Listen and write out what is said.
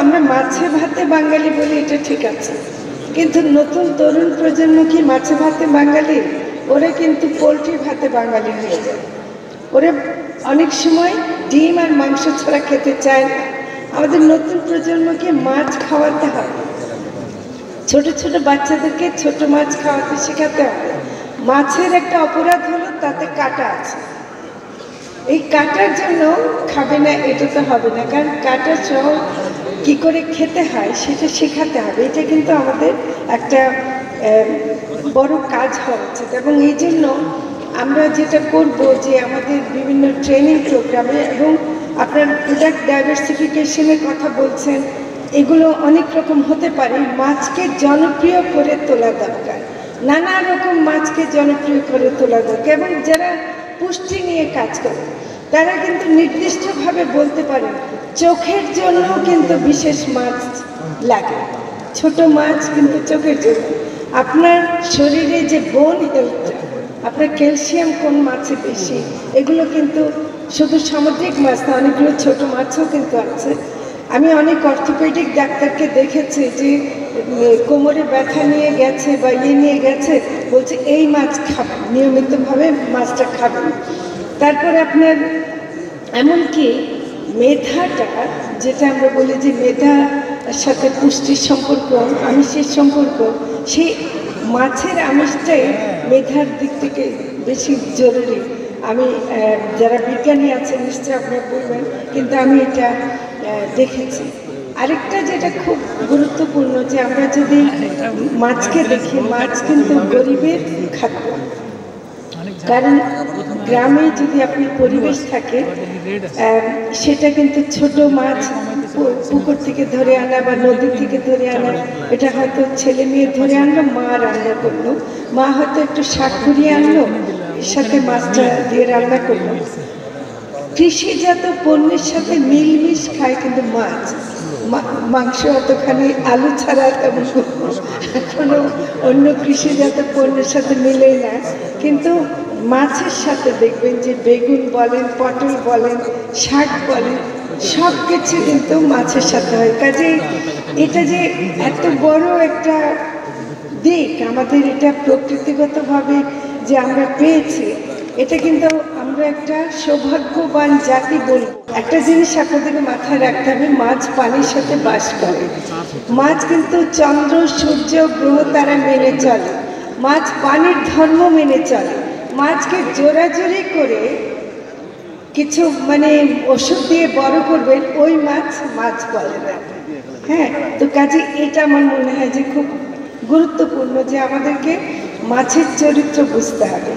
আমরা মাছে ভাতে বাঙালি বলি, এটা ঠিক আছে, কিন্তু নতুন তরুণ প্রজন্ম কি মাছে ভাতে বাঙালি? ওরা কিন্তু পোলট্রি ভাতে বাঙালি হয়ে যায়। ওরা অনেক সময় ডিম আর মাংস ছাড়া খেতে চায় না। আমাদের নতুন প্রজন্মকে মাছ খাওয়াতে হবে, ছোট ছোট বাচ্চাদেরকে ছোট মাছ খাওয়াতে শেখাতে হবে। মাছের একটা অপরাধ হলো তাতে কাঁটা আছে, এই কাঁটার জন্য খাবে না, এটা তো হবে না, কারণ কাঁটা সহ কী করে খেতে হয় সেটা শেখাতে হবে। এটা কিন্তু আমাদের একটা বড় কাজ হওয়া উচিত। এবং এই জন্য আমরা যেটা করব যে আমাদের বিভিন্ন ট্রেনিং প্রোগ্রামে, এবং আপনার প্রোডাক্ট ডাইভার্সিফিকেশনের কথা বলছেন, এগুলো অনেক রকম হতে পারে। মাছকে জনপ্রিয় করে তোলা দরকার, নানা রকম মাছকে জনপ্রিয় করে তোলা দরকার। এবং যারা পুষ্টি নিয়ে কাজ করে তারা কিন্তু নির্দিষ্টভাবে বলতে পারেন চোখের জন্য কিন্তু বিশেষ মাছ লাগে, ছোট মাছ কিন্তু চোখের জন্য। আপনার শরীরে যে বোন হেলথটা, আপনার ক্যালসিয়াম কোন মাছে বেশি, এগুলো কিন্তু শুধু সামুদ্রিক মাছ না, অনেকগুলো ছোট মাছও কিন্তু আছে। আমি অনেক অর্থোপেডিক ডাক্তারকে দেখেছি যে কোমরে ব্যথা নিয়ে গেছে বা নিয়ে গেছে, বলছে এই মাছ খাবেন, নিয়মিতভাবে মাছটা খাবেন। তারপরে আপনার এমনকি মেধাটা, যেটা আমরা বলি যে মেধার সাথে পুষ্টির সম্পর্ক, আমিষের সম্পর্ক, সেই মাছের আমিষটাই মেধার দিক থেকে বেশি জরুরি। আমি যারা বিজ্ঞানী আছেন নিশ্চয়ই আপনারা বলবেন, কিন্তু আমি এটা দেখেছি। আরেকটা যেটা খুব গুরুত্বপূর্ণ, যে আমরা যদি মাছকে দেখি, মাছ কিন্তু গরিবের খাদ্য। কারণ গ্রামে যদি আপনি পরিবেশ থাকে, সেটা কিন্তু ছোট মাছ পুকুর থেকে ধরে আনা বা নদী থেকে ধরে আনা, এটা হয়তো ছেলে মেয়ে ধরে আনলো, মা রান্না করলো, মা হয়তো একটু শাক করিয়ে আনলো, এর সাথে মাছটা দিয়ে রান্না করলো। কৃষিজাত পণ্যের সাথে মিলমিশ খায় কিন্তু মাছ, মাংস অতখানি, আলু ছাড়া তেমন কোনো অন্য কৃষিজাত পণ্যের সাথে মিলেই না। কিন্তু মাছের সাথে দেখবেন যে বেগুন বলেন, পটল বলেন, শাক বলেন, সব কিছু কিন্তু মাছের সাথে হয়। কাজেই এটা যে এত বড় একটা দিক আমাদের, এটা প্রকৃতিগতভাবে যে আমরা পেয়েছি, এটা কিন্তু আমরা একটা সৌভাগ্যবান জাতি বলব। একটা জিনিস আপনাদেরকে মাথায় রাখতে হবে, মাছ পানির সাথে বাস করে। মাছ কিন্তু চন্দ্র, সূর্য, গ্রহ তারা মেনে চলে, মাছ পানির ধর্ম মেনে চলে। মাছকে জোরাজোরি করে কিছু ওষুধ দিয়ে বড় করবেন, ওই মাছ মাছ বলে না। হ্যাঁ, তো কাজে এটা আমার মনে হয় যে খুব গুরুত্বপূর্ণ, যে আমাদেরকে মাছের চরিত্র বুঝতে হবে।